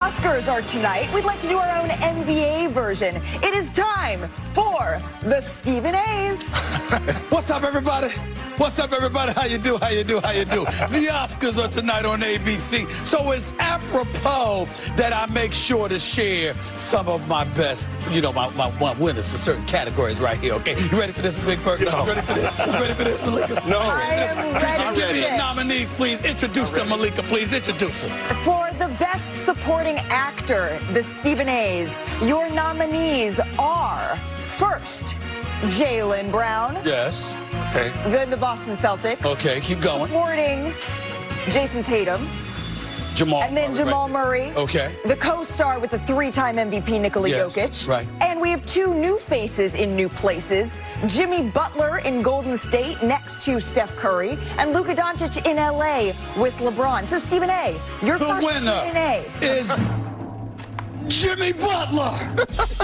Oscars are tonight. We'd like to do our own NBA version. It is time for the Stephen A's. What's up, everybody? What's up, everybody? How you do? The Oscars are tonight on ABC, so it's apropos that I make sure to share some of my best, my winners for certain categories right here, okay? You ready for this, Big Perk? No. You ready for this? You ready for this, Malika? No. I am ready. Could you give me the nominees, please? Introduce them, Malika, please. Introduce them. For the Best Supporting Actor, the Stephen A's, your nominees are, first, Jaylen Brown. Yes. Okay. Then the Boston Celtics. Okay, keep going. Supporting Jason Tatum. Jamal. And then Jamal Murray. Okay. The co-star with the three-time MVP, Nikola Yes, Jokic. right. And we have two new faces in new places. Jimmy Butler in Golden State next to Steph Curry. And Luka Doncic in L.A. with LeBron. So, Stephen A., your The first winner Stephen A. is Jimmy Butler.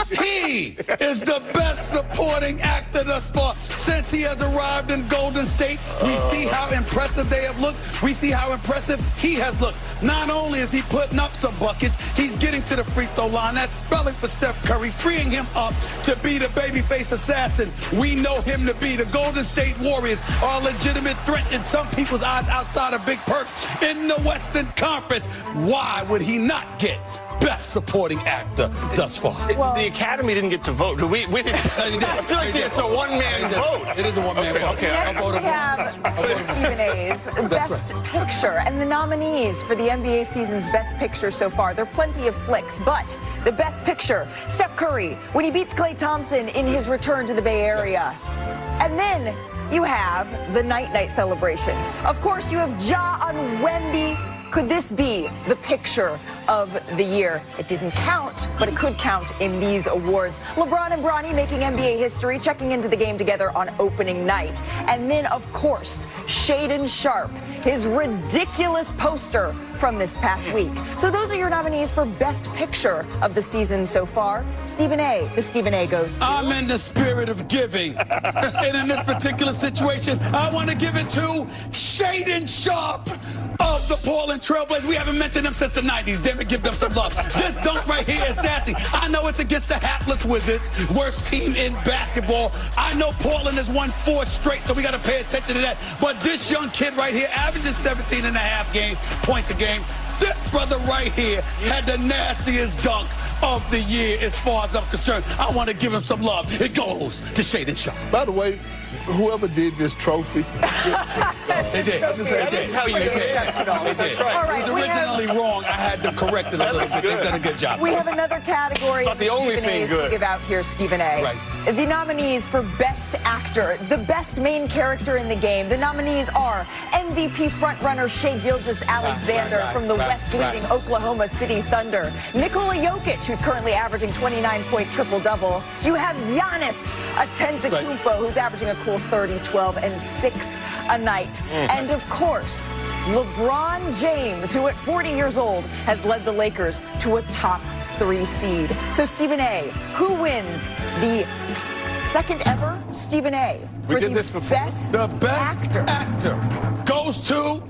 He is the best supporting actor thus far. Since he has arrived in Golden State, we see how impressive they have looked. We see how impressive he has looked. Not only is he putting up some buckets, he's getting to the free throw line. That's spelling for Steph Curry, freeing him up to be the babyface assassin we know him to be. The Golden State Warriors are a legitimate threat in some people's eyes outside of Big Perk in the Western Conference. Why would he not get Best Supporting Actor thus far? The Academy didn't get to vote. We didn't. I feel like it's a one-man vote. It is a one-man vote. Okay. Next we have Stephen A's Best Picture. And the nominees for the NBA season's Best Picture so far, there are plenty of flicks, but the Best Picture, Steph Curry, when he beats Klay Thompson in his return to the Bay Area. And then you have the Night celebration. Of course, you have Ja on Wemby. Could this be the picture of the year? It didn't count, but it could count in these awards. LeBron and Bronny making NBA history, checking into the game together on opening night. And then, of course, Shaden Sharp, his ridiculous poster from this past week. So those are your nominees for Best Picture of the season so far. Stephen A., the Stephen A. goes to. I'm in the spirit of giving. And in this particular situation, I want to give it to Shaden Sharp of the Portland Trailblazers. We haven't mentioned them since the 90s. Damn it, give them some love. This dunk right here is nasty. I know it's against the hapless Wizards, worst team in basketball. I know Portland has won 4 straight, so we got to pay attention to that. But this young kid right here, averaging 17 and a half points a game. This brother right here had the nastiest dunk of the year as far as I'm concerned. I want to give him some love. It goes to Shaden Sharp. By the way, whoever did this trophy. They did. That is how you say it. They did. All right, It was originally wrong. I had them corrected a little bit. They've done a good job. We have another category not the only Stephen thing A's good. to give out here, Stephen A. Right. The nominees for Best Actor, the best main character in the game. The nominees are MVP frontrunner Shai Gilgeous-Alexander Right, from the right, West-leading Oklahoma City Thunder. Nikola Jokic, who's currently averaging 29-point triple-double. You have Giannis Antetokounmpo, who's averaging a cool 30, 12, and 6 a night. And, of course, LeBron James, who at 40 years old has led the Lakers to a top 3 seed. So, Stephen A., who wins the second ever Stephen A. We for did the this before. The best actor goes to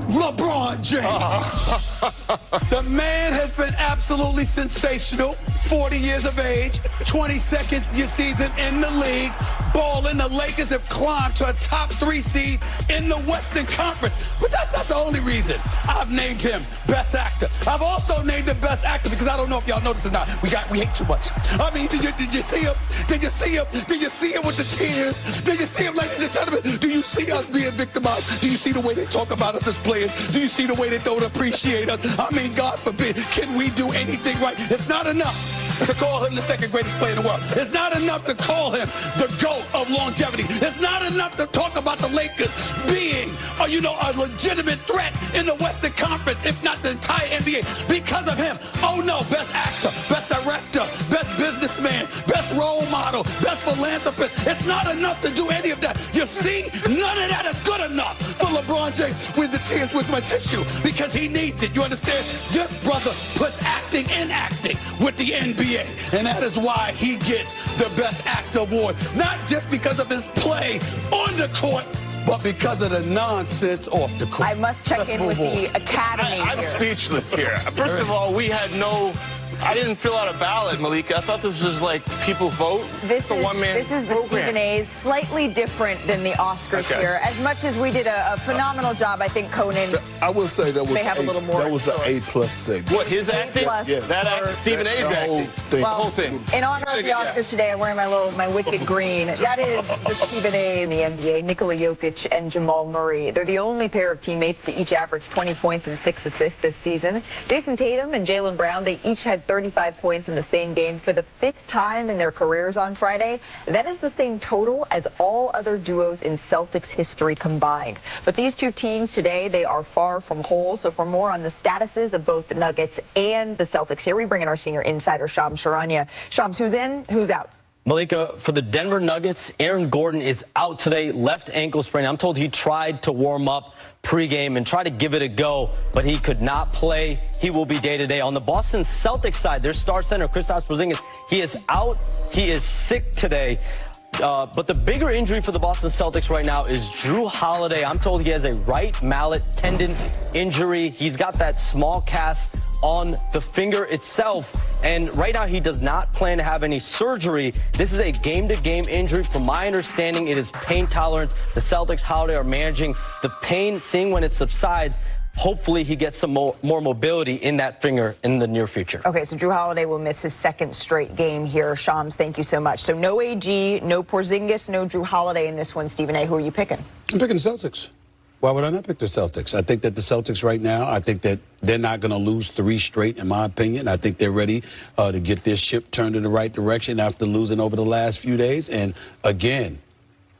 LeBron James. The man has been absolutely sensational. 40 years of age, 22nd year season in the league. Balling, the Lakers have climbed to a top 3 seed in the Western Conference. But that's not the only reason I've named him Best Actor. I've also named him Best Actor because I don't know if y'all noticed or not. We hate too much. I mean, did you see him? Did you see him? Did you see him with the tears? Did you see him, ladies and gentlemen? Do you see us being victimized? Do you see the way they talk about us as players? Do you see the way they don't appreciate us? I mean, God forbid, can we do anything right? It's not enough to call him the second greatest player in the world. It's not enough to call him the GOAT of longevity. It's not enough to talk about the Lakers being a legitimate threat in the Western Conference, if not the entire NBA, because of him. Oh no, best actor, best director, best businessman, best role model, best philanthropist. It's not enough to do any of that. You see, none of that is good enough for LeBron James with the tears with my tissue, because he needs it. You understand? This brother puts acting in acting with the NBA. And that is why he gets the Best Actor award. Not just because of his play on the court, but because of the nonsense off the court. I must check in with the academy I'm here. speechless here. First of all, I didn't fill out a ballot, Malika. I thought this was like people vote. This is the program. Stephen A's, slightly different than the Oscars here. As much as we did a phenomenal job, I think Conan. I will say that was May have a little more That was an A+ segment. What, his acting? A+. Yeah. That acting, Stephen A's The whole acting. thing. The whole thing. In honor of the Oscars today, I'm wearing my wicked green. That is the Stephen A in the NBA, Nikola Jokic and Jamal Murray. They're the only pair of teammates to each average 20 points and 6 assists this season. Jason Tatum and Jaylen Brown, they each had 35 points in the same game for the 5th time in their careers on Friday. That is the same total as all other duos in Celtics history combined. But these two teams today, they are far from whole. So for more on the statuses of both the Nuggets and the Celtics here, we bring in our senior insider, Shams Charania. Shams, who's in, who's out? Malika, for the Denver Nuggets, Aaron Gordon is out today, left ankle sprain. I'm told he tried to warm up pregame and try to give it a go, but he could not play. He will be day-to-day. On the Boston Celtics side, their star center, Kristaps Porzingis, he is out. He is sick today. But the bigger injury for the Boston Celtics right now is Drew Holiday. I'm told he has a right mallet tendon injury. He's got that small cast on the finger itself. And right now he does not plan to have any surgery. This is a game-to-game injury. From my understanding, it is pain tolerance. The Celtics, how they are managing the pain, seeing when it subsides. Hopefully he gets some more mobility in that finger in the near future. Okay, so Drew Holiday will miss his 2nd straight game here. Shams, thank you so much. So no AG, no Porzingis, no Drew Holiday in this one. Stephen A., who are you picking? I'm picking the Celtics. Why would I not pick the Celtics? I think that the Celtics right now, I think that they're not going to lose 3 straight, in my opinion. I think they're ready to get this ship turned in the right direction after losing over the last few days. And again,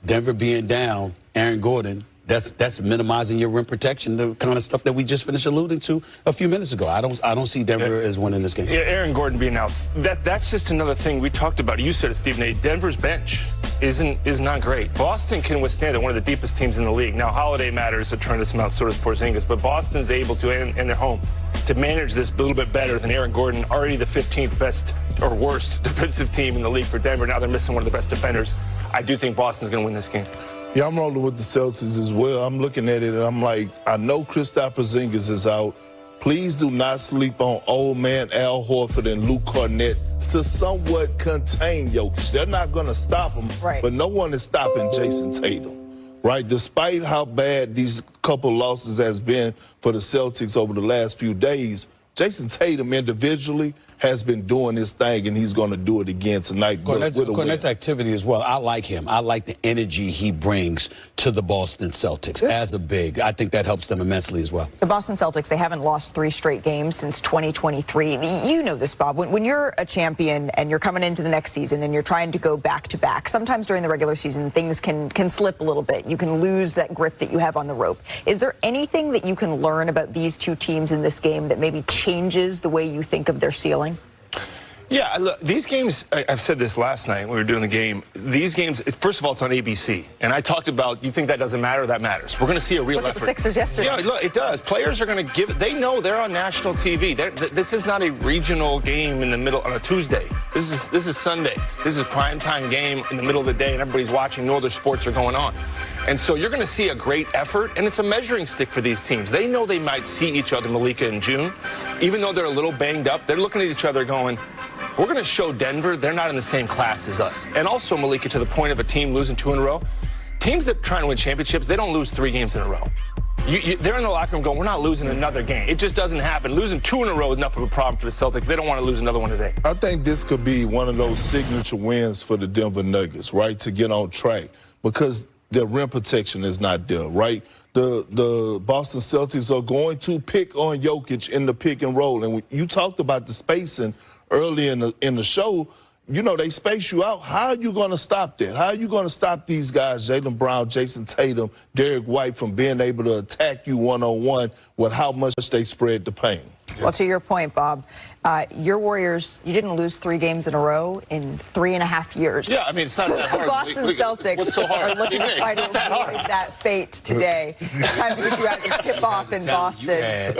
Denver being down, Aaron Gordon, that's minimizing your rim protection, the kind of stuff that we just finished alluding to a few minutes ago. I don't see Denver as winning this game. Yeah, Aaron Gordon being out, that's just another thing we talked about. You said it, Stephen A. Denver's bench is not great. Boston can withstand it, one of the deepest teams in the league. Now, Holiday matters a tremendous amount, so does Porzingis, but Boston's able to, and they're home, to manage this a little bit better than Aaron Gordon, already the 15th best or worst defensive team in the league for Denver. Now they're missing one of the best defenders. I do think Boston's going to win this game. Yeah, I'm rolling with the Celtics as well. I'm looking at it and I'm like, I know Kristaps Porzingis is out. Please do not sleep on old man Al Horford and Luke Cornett to somewhat contain Jokic. They're not going to stop him, right, but no one is stopping Jason Tatum, right? Despite how bad these couple losses has been for the Celtics over the last few days, Jason Tatum individually has been doing his thing, and he's going to do it again tonight. Cornette's activity as well. I like him. I like the energy he brings to the Boston Celtics as a big. I think that helps them immensely as well. The Boston Celtics, they haven't lost 3 straight games since 2023. You know this, Bob. When you're a champion and you're coming into the next season and you're trying to go back-to-back, sometimes during the regular season things can slip a little bit. You can lose that grip that you have on the rope. Is there anything that you can learn about these two teams in this game that maybe changes the way you think of their ceiling? Yeah, look, these games, I've said this last night when we were doing the game, these games, first of all, it's on ABC. And I talked about, you think that doesn't matter? That matters. We're going to see a real effort. Look at the Sixers yesterday. Yeah, look, it does. Players are going to give it. They know they're on national TV. This is not a regional game in the middle on a Tuesday. This is Sunday. This is a primetime game in the middle of the day, and everybody's watching. No other sports are going on. And so you're going to see a great effort, and it's a measuring stick for these teams. They know they might see each other, Malika, in June. Even though they're a little banged up, they're looking at each other going, we're going to show Denver they're not in the same class as us. And also, Malika, to the point of a team losing 2 in a row, teams that try to win championships, they don't lose 3 games in a row. They're in the locker room going, we're not losing another game. It just doesn't happen. Losing 2 in a row is enough of a problem for the Celtics. They don't want to lose another one today. I think this could be one of those signature wins for the Denver Nuggets, right, to get on track, because their rim protection is not there, right? The Boston Celtics are going to pick on Jokic in the pick and roll. And when you talked about the spacing early in the show, you know, they space you out. How are you going to stop that? How are you going to stop these guys, Jaylen Brown, Jason Tatum, Derek White, from being able to attack you one-on-one with how much they spread the pain? Well, to your point, Bob, your Warriors, you didn't lose 3 games in a row in 3.5 years. Yeah, I mean, it's not that hard. Boston Celtics what's so hard? are looking to try to avoid that fate today. It's time to get you out of your tip-off in Boston.